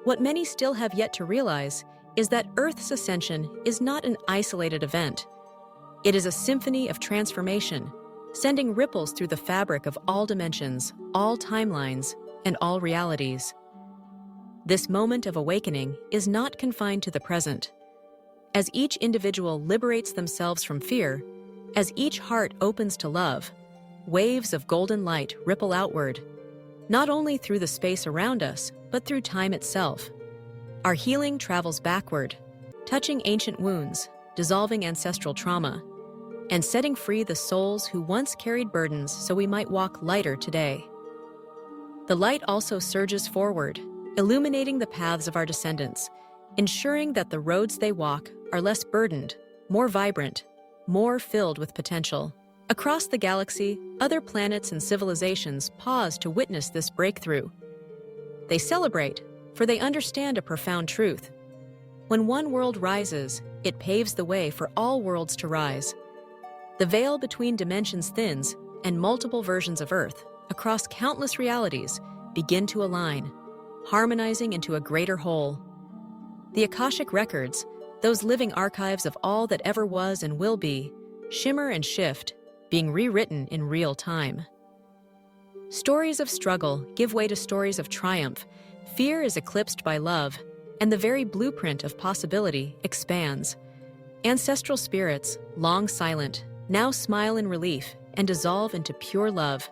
What many still have yet to realize is that Earth's ascension is not an isolated event. It is a symphony of transformation, sending ripples through the fabric of all dimensions, all timelines, and all realities. This moment of awakening is not confined to the present. As each individual liberates themselves from fear, as each heart opens to love, waves of golden light ripple outward, not only through the space around us, but through time itself. Our healing travels backward, touching ancient wounds, dissolving ancestral trauma, and setting free the souls who once carried burdens so we might walk lighter today. The light also surges forward, illuminating the paths of our descendants, ensuring that the roads they walk are less burdened, more vibrant, more filled with potential. Across the galaxy, other planets and civilizations pause to witness this breakthrough. They celebrate, for they understand a profound truth. When one world rises, it paves the way for all worlds to rise. The veil between dimensions thins, and multiple versions of Earth, across countless realities, begin to align, harmonizing into a greater whole. The Akashic Records, those living archives of all that ever was and will be, shimmer and shift, being rewritten in real time. Stories of struggle give way to stories of triumph. Fear is eclipsed by love, and the very blueprint of possibility expands. Ancestral spirits, long silent, now smile in relief and dissolve into pure love.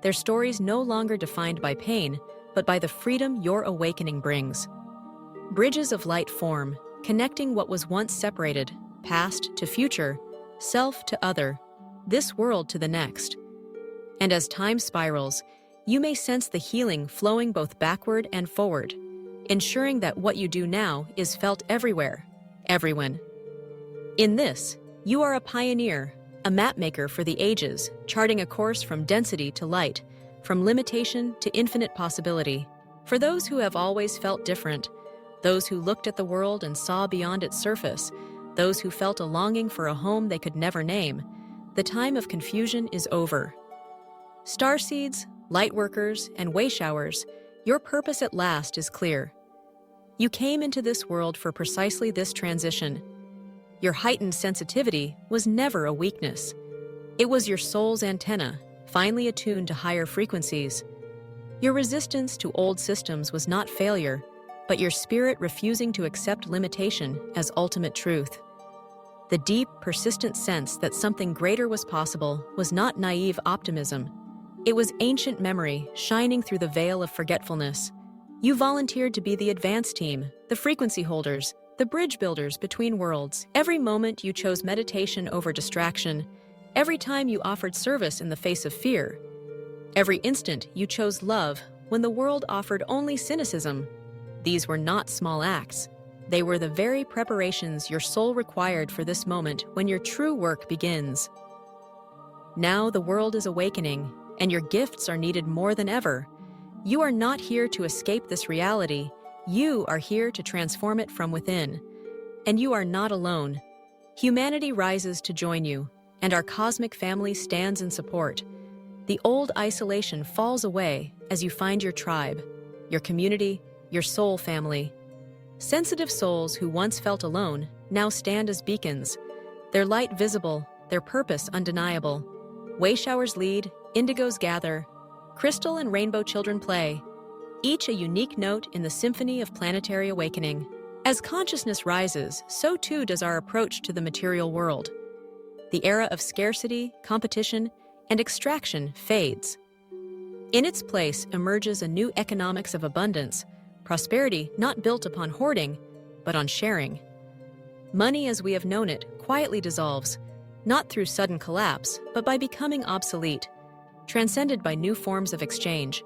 Their stories no longer defined by pain, but by the freedom your awakening brings. Bridges of light form, connecting what was once separated, past to future, self to other, this world to the next. And as time spirals, you may sense the healing flowing both backward and forward, ensuring that what you do now is felt everywhere, everyone. In this, you are a pioneer, a mapmaker for the ages, charting a course from density to light, from limitation to infinite possibility. For those who have always felt different, those who looked at the world and saw beyond its surface, those who felt a longing for a home they could never name, the time of confusion is over. Starseeds, lightworkers, and wayshowers, your purpose at last is clear. You came into this world for precisely this transition. Your heightened sensitivity was never a weakness. It was your soul's antenna, finely attuned to higher frequencies. Your resistance to old systems was not failure, but your spirit refusing to accept limitation as ultimate truth. The deep, persistent sense that something greater was possible was not naive optimism. It was ancient memory shining through the veil of forgetfulness. You volunteered to be the advance team, the frequency holders, the bridge builders between worlds. Every moment you chose meditation over distraction. Every time you offered service in the face of fear. Every instant you chose love when the world offered only cynicism. These were not small acts. They were the very preparations your soul required for this moment when your true work begins. Now the world is awakening, and your gifts are needed more than ever. You are not here to escape this reality. You are here to transform it from within. And you are not alone. Humanity rises to join you, and our cosmic family stands in support. The old isolation falls away as you find your tribe, your community, your soul family. Sensitive souls who once felt alone now stand as beacons, their light visible, their purpose undeniable. Wayshowers lead, indigos gather, crystal and rainbow children play, each a unique note in the symphony of planetary awakening. As consciousness rises, so too does our approach to the material world. The era of scarcity, competition, and extraction fades. In its place emerges a new economics of abundance, prosperity not built upon hoarding, but on sharing. Money as we have known it quietly dissolves, not through sudden collapse, but by becoming obsolete, transcended by new forms of exchange.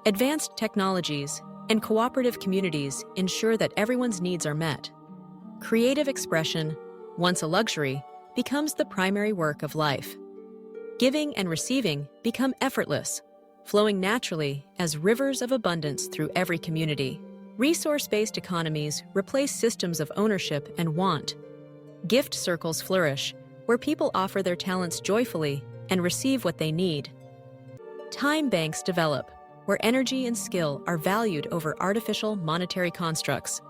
Advanced technologies and cooperative communities ensure that everyone's needs are met. Creative expression, once a luxury, becomes the primary work of life. Giving and receiving become effortless, flowing naturally as rivers of abundance through every community. Resource-based economies replace systems of ownership and want. Gift circles flourish, where people offer their talents joyfully and receive what they need. Time banks develop, where energy and skill are valued over artificial monetary constructs.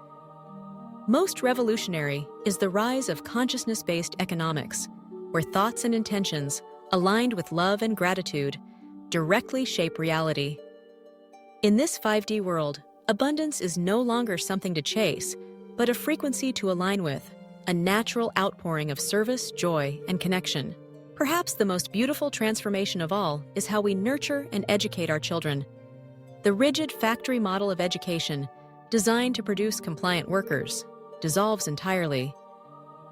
Most revolutionary is the rise of consciousness-based economics, where thoughts and intentions, aligned with love and gratitude, directly shape reality. In this 5D world, abundance is no longer something to chase, but a frequency to align with, a natural outpouring of service, joy, and connection. Perhaps the most beautiful transformation of all is how we nurture and educate our children. The rigid factory model of education, designed to produce compliant workers, dissolves entirely.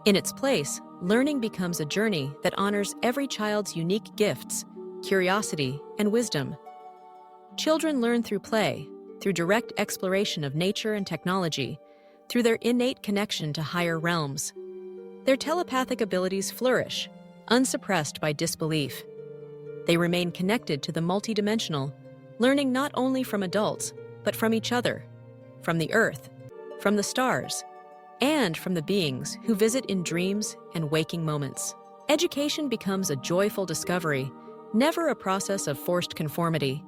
In its place, learning becomes a journey that honors every child's unique gifts, curiosity, and wisdom. Children learn through play, through direct exploration of nature and technology, through their innate connection to higher realms. Their telepathic abilities flourish, unsuppressed by disbelief. They remain connected to the multidimensional, learning not only from adults, but from each other, from the earth, from the stars, and from the beings who visit in dreams and waking moments. Education becomes a joyful discovery, never a process of forced conformity.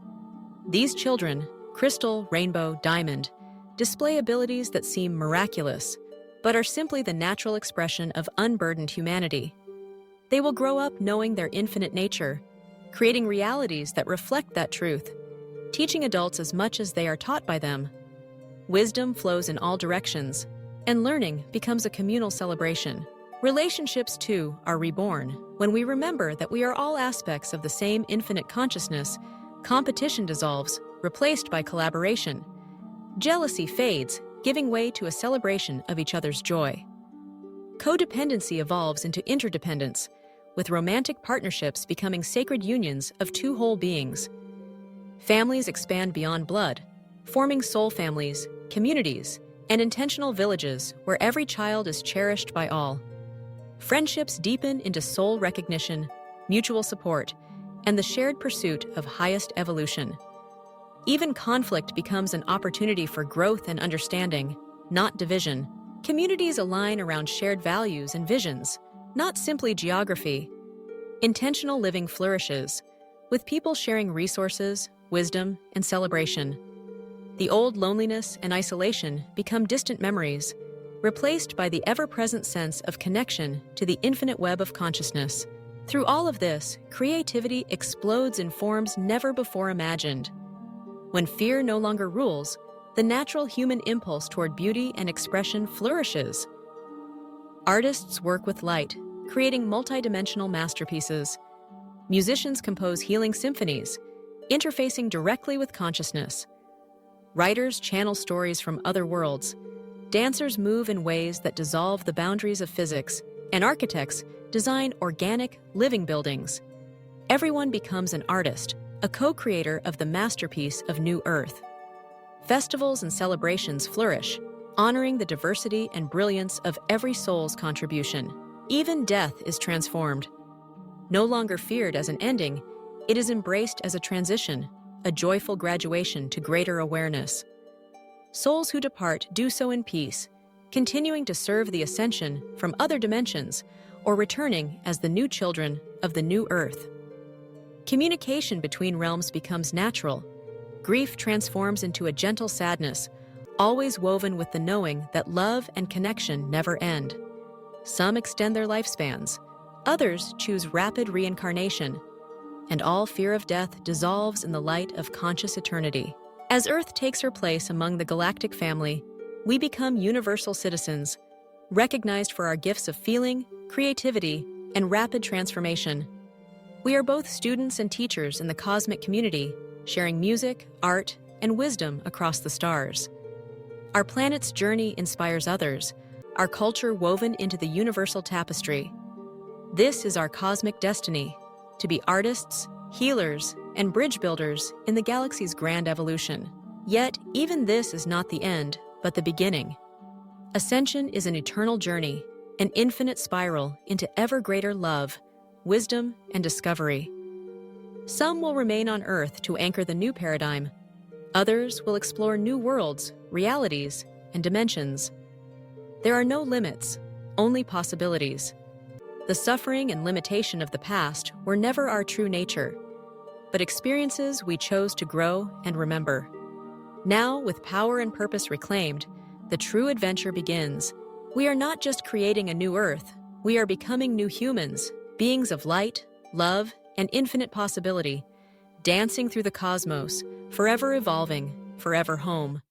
These children, crystal, rainbow, diamond, display abilities that seem miraculous, but are simply the natural expression of unburdened humanity. They will grow up knowing their infinite nature, creating realities that reflect that truth, teaching adults as much as they are taught by them. Wisdom flows in all directions, and learning becomes a communal celebration. Relationships, too, are reborn. When we remember that we are all aspects of the same infinite consciousness, competition dissolves, replaced by collaboration. Jealousy fades, giving way to a celebration of each other's joy. Codependency evolves into interdependence, with romantic partnerships becoming sacred unions of two whole beings. Families expand beyond blood, forming soul families, communities, and intentional villages where every child is cherished by all. Friendships deepen into soul recognition, mutual support, and the shared pursuit of highest evolution. Even conflict becomes an opportunity for growth and understanding, not division. Communities align around shared values and visions, not simply geography. Intentional living flourishes, with people sharing resources, wisdom, and celebration. The old loneliness and isolation become distant memories, replaced by the ever-present sense of connection to the infinite web of consciousness. Through all of this, creativity explodes in forms never before imagined. When fear no longer rules, the natural human impulse toward beauty and expression flourishes. Artists work with light, creating multidimensional masterpieces. Musicians compose healing symphonies, interfacing directly with consciousness. Writers channel stories from other worlds. Dancers move in ways that dissolve the boundaries of physics, and architects design organic, living buildings. Everyone becomes an artist, a co-creator of the masterpiece of New Earth. Festivals and celebrations flourish, honoring the diversity and brilliance of every soul's contribution. Even death is transformed. No longer feared as an ending, it is embraced as a transition, a joyful graduation to greater awareness. Souls who depart do so in peace, continuing to serve the ascension from other dimensions or returning as the new children of the new earth. Communication between realms becomes natural. Grief transforms into a gentle sadness, always woven with the knowing that love and connection never end. Some extend their lifespans, others choose rapid reincarnation, and all fear of death dissolves in the light of conscious eternity. As Earth takes her place among the galactic family, we become universal citizens, recognized for our gifts of feeling, creativity, and rapid transformation. We are both students and teachers in the cosmic community, sharing music, art, and wisdom across the stars. Our planet's journey inspires others, our culture woven into the universal tapestry. This is our cosmic destiny, to be artists, healers, and bridge builders in the galaxy's grand evolution. Yet, even this is not the end, but the beginning. Ascension is an eternal journey, an infinite spiral into ever greater love, wisdom, and discovery. Some will remain on Earth to anchor the new paradigm. Others will explore new worlds, realities, and dimensions. There are no limits, only possibilities. The suffering and limitation of the past were never our true nature. but experiences we chose to grow and remember. Now, with power and purpose reclaimed, the true adventure begins. We are not just creating a new Earth, we are becoming new humans, beings of light, love, and infinite possibility, dancing through the cosmos, forever evolving, forever home.